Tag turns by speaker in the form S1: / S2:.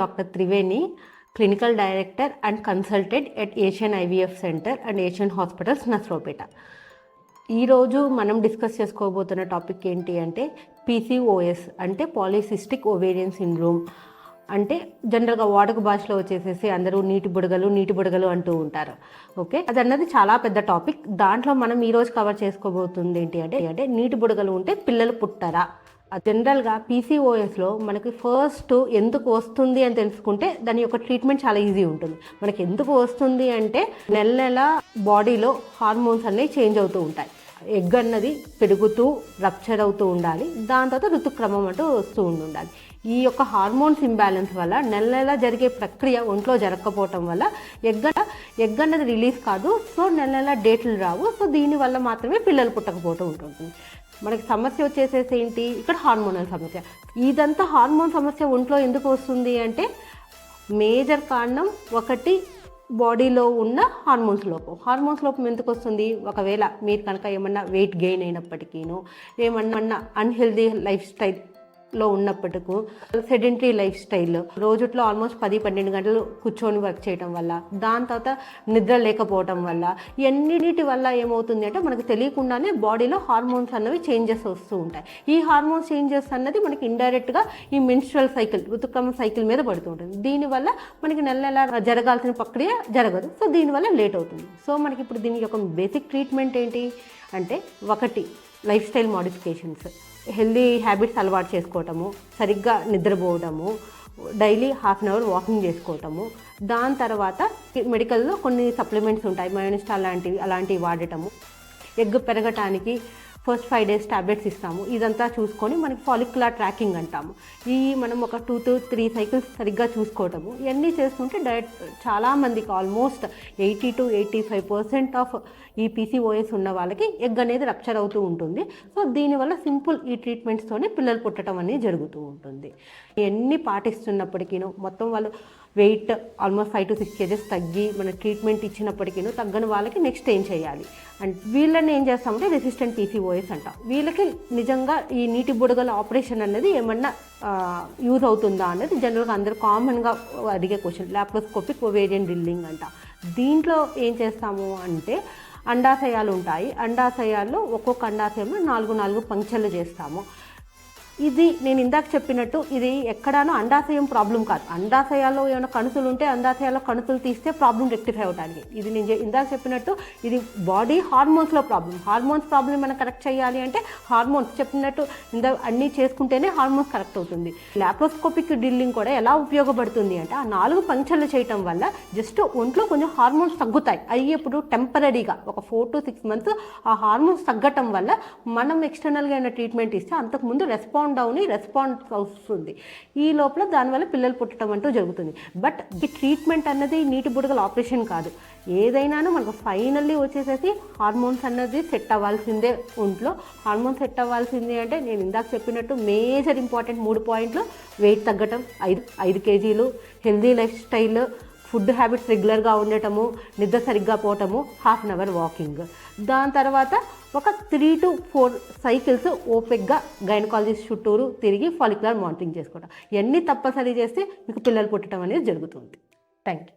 S1: Dr. Triveni, Clinical Director and Consultant at Asian IVF Center and Asian Hospitals, Nasropeta. ఈరోజు మనం discuss చేసుకోబోతున్న topic ఏంటి అంటే PCOS అంటే polycystic ovarian syndrome. అంటే జనరల్గా వాడుక భాషలో వచ్చేసేసి అందరూ నీటి బుడగలు అంటూ ఉంటారు. ఓకే, అది అన్నది చాలా పెద్ద టాపిక్. దాంట్లో మనం ఈరోజు కవర్ చేసుకోబోతుంది ఏంటి అంటే నీటి బుడగలు ఉంటే పిల్లలు పుట్టరా. జనరల్గా పీసీఓఎస్లో మనకి ఫస్ట్ ఎందుకు వస్తుంది అని తెలుసుకుంటే దాని యొక్క ట్రీట్మెంట్ చాలా ఈజీ ఉంటుంది. మనకి ఎందుకు వస్తుంది అంటే నెల బాడీలో హార్మోన్స్ అనేవి చేంజ్ అవుతూ ఉంటాయి. ఎగ్ అన్నది పెరుగుతూ రప్చర్ అవుతూ ఉండాలి, దాని తర్వాత ఋతుక్రమం అంటూ వస్తూ ఉండాలి. ఈ యొక్క హార్మోన్స్ ఇంబ్యాలెన్స్ వల్ల నెల జరిగే ప్రక్రియ ఒంట్లో జరగకపోవటం వల్ల ఎగ్ అన్నది రిలీజ్ కాదు. సో నెల డేట్లు రావు. సో దీనివల్ల మాత్రమే పిల్లలు పుట్టకపోవటం ఉంటుంది. మనకి సమస్య వచ్చేసేసి ఏంటి, ఇక్కడ హార్మోనల్ సమస్య. ఇదంతా హార్మోన్ సమస్య ఒంట్లో ఎందుకు వస్తుంది అంటే మేజర్ కారణం ఒకటి బాడీలో ఉన్న హార్మోన్స్ లోపం ఎందుకు వస్తుంది. ఒకవేళ మీరు కనుక ఏమన్నా వెయిట్ గెయిన్ అయినప్పటికీను, ఏమన్నా అన్హెల్దీ లైఫ్ స్టైల్లో ఉన్నప్పటికీ, సెడెంటరీ లైఫ్ స్టైల్, రోజుట్లో ఆల్మోస్ట్ 10-12 గంటలు కూర్చొని వర్క్ చేయడం వల్ల, దాని తర్వాత నిద్ర లేకపోవడం వల్ల, ఇవన్నిటి వల్ల ఏమవుతుంది అంటే మనకు తెలియకుండానే బాడీలో హార్మోన్స్ అన్నవి చేంజెస్ వస్తూ ఉంటాయి. ఈ హార్మోన్స్ చేంజెస్ అన్నది మనకి ఇండైరెక్ట్గా ఈ మెన్స్ట్రువల్ సైకిల్, ఋతుక్రమ సైకిల్ మీద పడుతూ ఉంటుంది. దీనివల్ల మనకి నెల జరగాల్సిన ప్రక్రియ జరగదు. సో దీనివల్ల లేట్ అవుతుంది. సో మనకి ఇప్పుడు దీని యొక్క బేసిక్ ట్రీట్మెంట్ ఏంటి అంటే ఒకటి life style modifications, healthy habits అలవాటు చేసుకోవటము, సరిగ్గా నిద్రపోవడము, daily half an hour walking చేసుకోవటము, దాని తర్వాత మెడికల్లో కొన్ని సప్లిమెంట్స్ ఉంటాయి, మయోనిస్టాల్ అలాంటివి వాడటము, ఎగ్ పెరగటానికి ఫస్ట్ 5 days టాబ్లెట్స్ ఇస్తాము. ఇదంతా చూసుకొని మనకి ఫాలిక్యులర్ ట్రాకింగ్ అంటాము. మనం ఒక 2 to 3 cycles సరిగ్గా చూసుకోవటము, ఇవన్నీ చేస్తుంటే చాలామందికి ఆల్మోస్ట్ 80 to 85% ఆఫ్ ఈ పీసీఓఎస్ ఉన్న వాళ్ళకి ఎగ్ అనేది రప్చర్ అవుతూ ఉంటుంది. సో దీనివల్ల సింపుల్ ఈ ట్రీట్మెంట్స్తోనే పిల్లలు పుట్టడం అనేది జరుగుతూ ఉంటుంది. ఇవన్నీ పాటిస్తున్నప్పటికీ మొత్తం వాళ్ళు వెయిట్ ఆల్మోస్ట్ 5 to 6 kgs తగ్గి మన ట్రీట్మెంట్ ఇచ్చినప్పటికీ తగ్గని వాళ్ళకి నెక్స్ట్ ఏం చేయాలి అంటే వీళ్ళని ఏం చేస్తామంటే రెసిస్టెంట్ పీసీఓఎస్ అంటాం. వీళ్ళకి నిజంగా ఈ నీటి బుడగల ఆపరేషన్ అనేది ఏమన్నా యూజ్ అవుతుందా అనేది జనరల్గా అందరూ కామన్గా అడిగే క్వశ్చన్. లాప్రోస్కోపిక్ ఓవేరియన్ డ్రిల్లింగ్ అంట. దీంట్లో ఏం చేస్తాము అంటే అండాశయాలు ఉంటాయి. అండాశయాల్లో ఒక్కొక్క అండాశయంలో 4 పంక్చర్లు చేస్తాము. ఇది నేను ఇందాక చెప్పినట్టు ఇది ఎక్కడానో అండాశయం ప్రాబ్లం కాదు. అండాశయాల్లో ఏమైనా కణుతులు ఉంటే అండాశయాల్లో కణుతులు తీస్తే ప్రాబ్లం రెక్టిఫై అవడానికి. ఇది నేను ఇందాక చెప్పినట్టు ఇది బాడీ హార్మోన్స్లో ప్రాబ్లం. హార్మోన్స్ ప్రాబ్లం మనం కరెక్ట్ చేయాలి అంటే హార్మోన్స్ చెప్పినట్టు అన్నీ చేసుకుంటేనే హార్మోన్స్ కరెక్ట్ అవుతుంది. లాప్రోస్కోపిక్ డ్రిల్లింగ్ కూడా ఎలా ఉపయోగపడుతుంది అంటే ఆ 4 పంక్చర్లు చేయటం వల్ల జస్ట్ ఒంట్లో కొంచెం హార్మోన్స్ తగ్గుతాయి. అయ్యేప్పుడు టెంపరీగా ఒక 4 to 6 months ఆ హార్మోన్స్ తగ్గటం వల్ల మనం ఎక్స్టర్నల్గా అయిన ట్రీట్మెంట్ ఇస్తే అంతకుముందు రెస్పాన్స్ వస్తుంది. ఈ లోపల దానివల్ల పిల్లలు పుట్టడం అంటూ జరుగుతుంది. బట్ ఈ ట్రీట్మెంట్ అన్నది నీటి బుడగల ఆపరేషన్ కాదు. ఏదైనాను మనకు ఫైనల్లీ వచ్చేసేసి హార్మోన్స్ అన్నది సెట్ అవ్వాల్సిందే. ఒంట్లో హార్మోన్స్ సెట్ అవ్వాల్సిందే అంటే నేను ఇందాక చెప్పినట్టు మేజర్ ఇంపార్టెంట్ 3 పాయింట్లు: వెయిట్ తగ్గటం 5 kgs, healthy life style, food habits రెగ్యులర్గా ఉండటము, నిద్ర సరిగ్గా పోవటము, హాఫ్ అన్ అవర్ వాకింగ్. దాని తర్వాత ఒక 3 to 4 cycles ఓపిక్గా గైనకాలజిస్ట్ చుట్టూరు తిరిగి ఫాలిక్యులర్ మానిటరింగ్ చేసుకోవడం. ఇవన్నీ తప్పనిసరి చేస్తే మీకు పిల్లలు పుట్టడం అనేది జరుగుతుంది. Thank you.